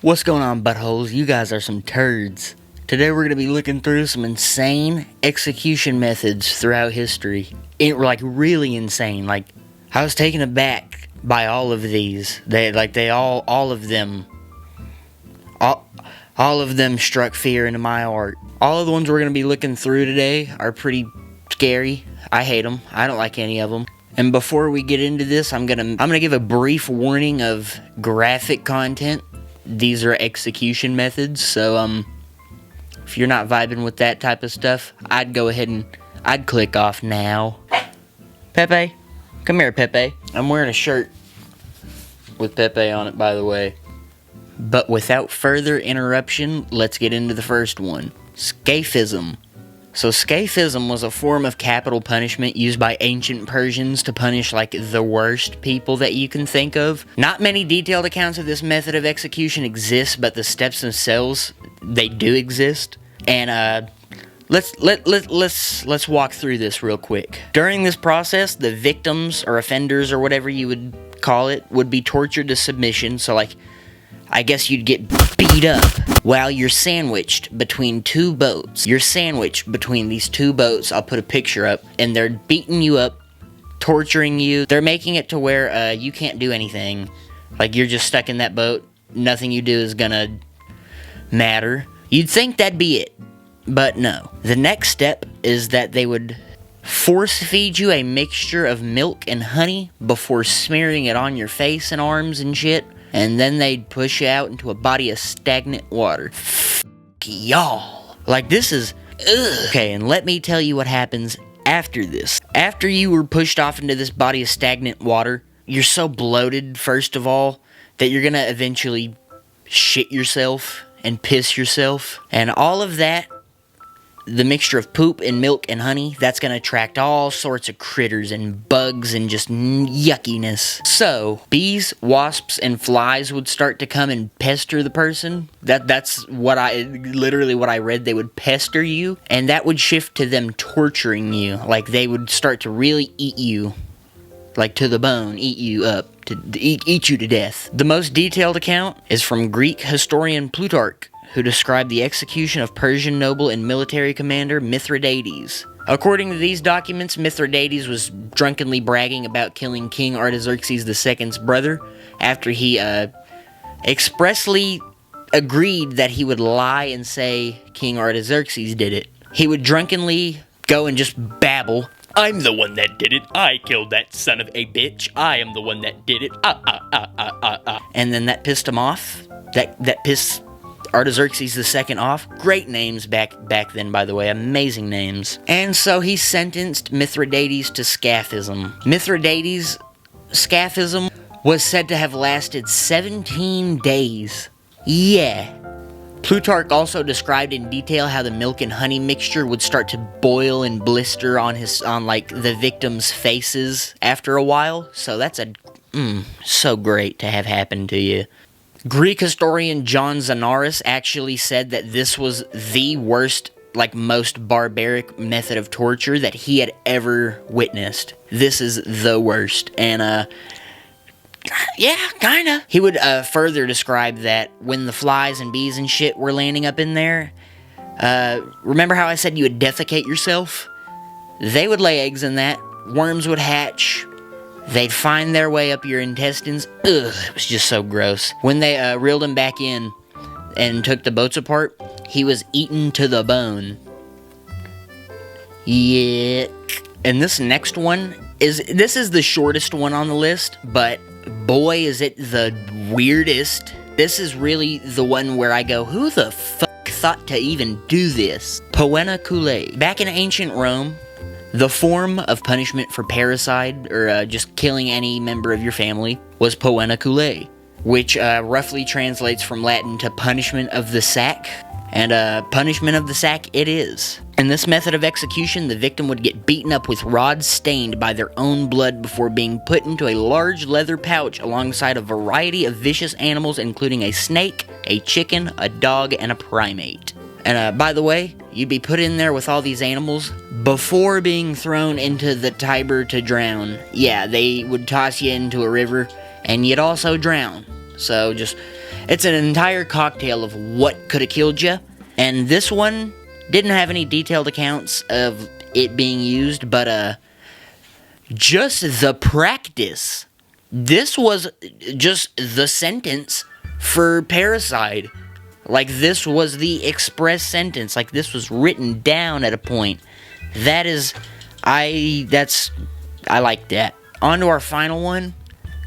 What's going on, buttholes? You guys are some turds. Today we're going to be looking through some insane execution methods throughout history. Really insane. I was taken aback by all of these. All of them struck fear into my heart. All of the ones we're going to be looking through today are pretty scary. I hate them. I don't like any of them. And before we get into this, I'm gonna give a brief warning of graphic content. These are execution methods, so if you're not vibing with that type of stuff, I'd go ahead and I'd click off now. Pepe, come here, Pepe. I'm wearing a shirt with Pepe on it, by the way. But without further interruption, let's get into the first one. Scaphism. So Scaphism was a form of capital punishment used by ancient Persians to punish, the worst people that you can think of. Not many detailed accounts of this method of execution exist, but the steps themselves, they do exist. And, let's walk through this real quick. During this process, the victims, or offenders, or whatever you would call it, would be tortured to submission, so, I guess you'd get beat up while you're sandwiched between two boats. You're sandwiched between these two boats. I'll put a picture up. And they're beating you up, torturing you. They're making it to where you can't do anything. You're just stuck in that boat. Nothing you do is gonna matter. You'd think that'd be it. But no. The next step is that they would force feed you a mixture of milk and honey before smearing it on your face and arms and shit. And then they'd push you out into a body of stagnant water. Y'all. This is... ugh. Okay, and let me tell you what happens after this. After you were pushed off into this body of stagnant water, you're so bloated, first of all, that you're gonna eventually shit yourself and piss yourself. And all of that, the mixture of poop and milk and honey, that's gonna attract all sorts of critters and bugs and just yuckiness. So, bees, wasps, and flies would start to come and pester the person. That's literally what I read. They would pester you, and that would shift to them torturing you. They would start to really eat you, to the bone, eat you up, eat you to death. The most detailed account is from Greek historian Plutarch, who described the execution of Persian noble and military commander Mithridates. According to these documents, Mithridates was drunkenly bragging about killing King Artaxerxes II's brother after he expressly agreed that he would lie and say King Artaxerxes did it. He would drunkenly go and just babble. I'm the one that did it. I killed that son of a bitch. I am the one that did it. And then that pissed him off. That pissed Artaxerxes II off. Great names back then, by the way. Amazing names. And so he sentenced Mithridates to Scaphism. Mithridates' Scaphism was said to have lasted 17 days. Yeah. Plutarch also described in detail how the milk and honey mixture would start to boil and blister on the victims' faces after a while. So that's so great to have happen to you. Greek historian John Zanaris actually said that this was the worst, most barbaric method of torture that he had ever witnessed. This is the worst. And, yeah, kinda. He would further describe that when the flies and bees and shit were landing up in there, remember how I said you would defecate yourself? They would lay eggs in that. Worms would hatch. They'd find their way up your intestines. Ugh, it was just so gross. When they reeled him back in and took the boats apart, he was eaten to the bone. Yeah. And this next one is the shortest one on the list, but boy is it the weirdest. This is really the one where I go, who the fuck thought to even do this? Poenna Cullei. Back in ancient Rome, the form of punishment for parricide, or just killing any member of your family, was Poenna Cullei, which roughly translates from Latin to punishment of the sack, and punishment of the sack it is. In this method of execution, the victim would get beaten up with rods stained by their own blood before being put into a large leather pouch alongside a variety of vicious animals, including a snake, a chicken, a dog, and a primate. And by the way, you'd be put in there with all these animals before being thrown into the Tiber to drown. Yeah, they would toss you into a river, and you'd also drown. So just It's an entire cocktail of what could have killed you. And this one didn't have any detailed accounts of it being used, but just the practice. This was just the sentence for parricide. Like, this was the express sentence. Like, this was written down at a point. I like that. On to our final one.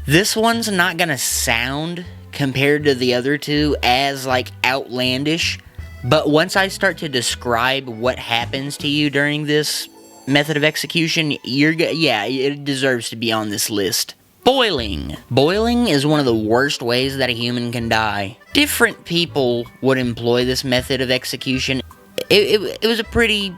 This one's not gonna sound, compared to the other two, as, like, outlandish. But once I start to describe what happens to you during this method of execution, it deserves to be on this list. Boiling. Boiling is one of the worst ways that a human can die. Different people would employ this method of execution. It was a pretty,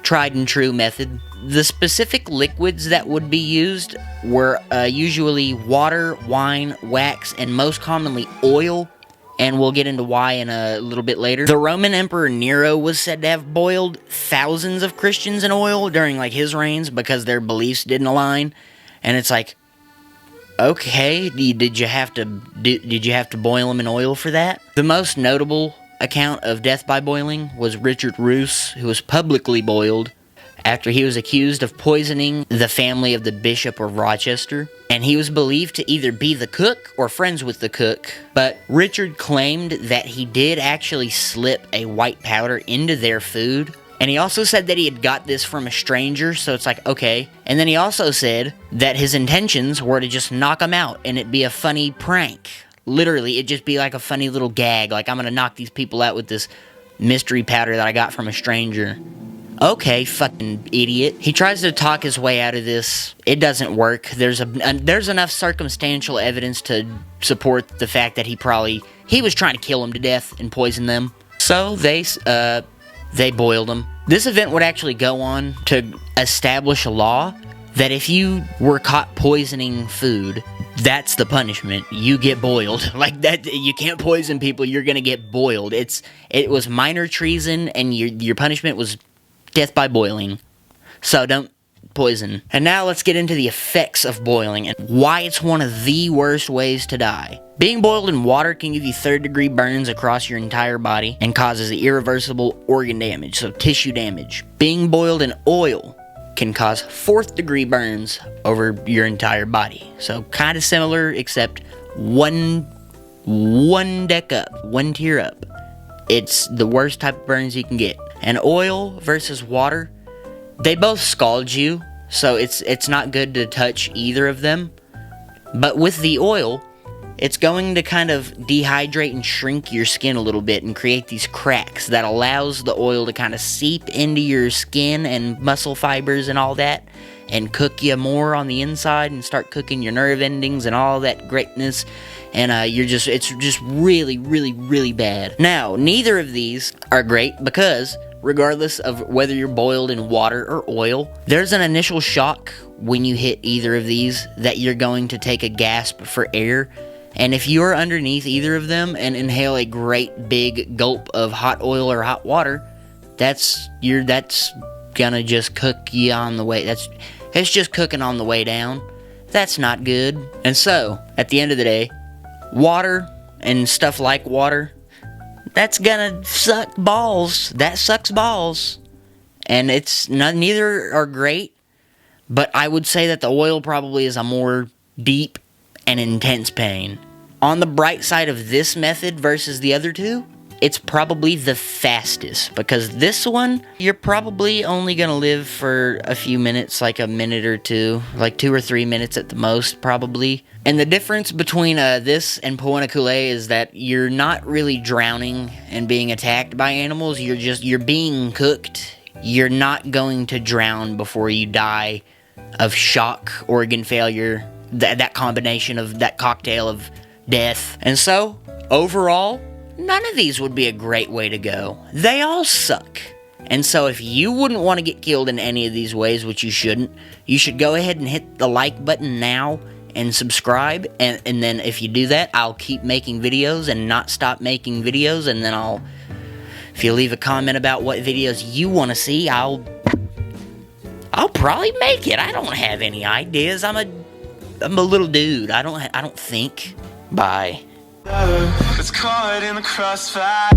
tried and true method. The specific liquids that would be used were usually water, wine, wax, and most commonly oil. And we'll get into why in a little bit later. The Roman Emperor Nero was said to have boiled thousands of Christians in oil during, like, his reigns because their beliefs didn't align. And it's like, okay, did you have to boil them in oil for that? The most notable account of death by boiling was Richard Roos, who was publicly boiled after he was accused of poisoning the family of the Bishop of Rochester, and he was believed to either be the cook or friends with the cook, but Richard claimed that he did actually slip a white powder into their food, and he also said that he had got this from a stranger, so it's like, okay. And then he also said that his intentions were to just knock them out, and it'd be a funny prank. Literally, it'd just be like a funny little gag, like, I'm gonna knock these people out with this mystery powder that I got from a stranger. Okay, fucking idiot. He tries to talk his way out of this. It doesn't work. There's enough circumstantial evidence to support the fact that he was trying to kill him to death and poison them. So they boiled him. This event would actually go on to establish a law that if you were caught poisoning food, that's the punishment. You get boiled. Like that, you can't poison people, you're gonna get boiled. It was minor treason, and your punishment was death by boiling. So don't poison. And now let's get into the effects of boiling and why it's one of the worst ways to die. Being boiled in water can give you third-degree burns across your entire body and causes irreversible organ damage, so tissue damage. Being boiled in oil can cause fourth-degree burns over your entire body. So kind of similar, except one deck up, one tier up. It's the worst type of burns you can get. And oil versus water, they both scald you, so it's not good to touch either of them. But with the oil, it's going to kind of dehydrate and shrink your skin a little bit and create these cracks that allows the oil to kind of seep into your skin and muscle fibers and all that, and cook you more on the inside and start cooking your nerve endings and all that greatness. And it's just really, really, really bad. Now, neither of these are great because regardless of whether you're boiled in water or oil, there's an initial shock when you hit either of these that you're going to take a gasp for air. And if you're underneath either of them and inhale a great big gulp of hot oil or hot water, that's gonna just cook you on the way. It's just cooking on the way down. That's not good. And so, at the end of the day, water and stuff like water, that's gonna suck balls. That sucks balls. And neither are great, but I would say that the oil probably is a more deep and intense pain. On the bright side of this method versus the other two, it's probably the fastest, because this one, you're probably only gonna live for a few minutes, like a minute or two, like 2 or 3 minutes at the most, probably. And the difference between this and Poenna Cullei is that you're not really drowning and being attacked by animals, you're being cooked. You're not going to drown before you die of shock, organ failure, that combination of that cocktail of death. And so, overall, none of these would be a great way to go. They all suck. And so if you wouldn't want to get killed in any of these ways, which you shouldn't, you should go ahead and hit the like button now and subscribe. And then if you do that, I'll keep making videos and not stop making videos. And then if you leave a comment about what videos you want to see, I'll probably make it. I don't have any ideas. I'm a little dude. I don't think. Bye. It's caught in the crossfire.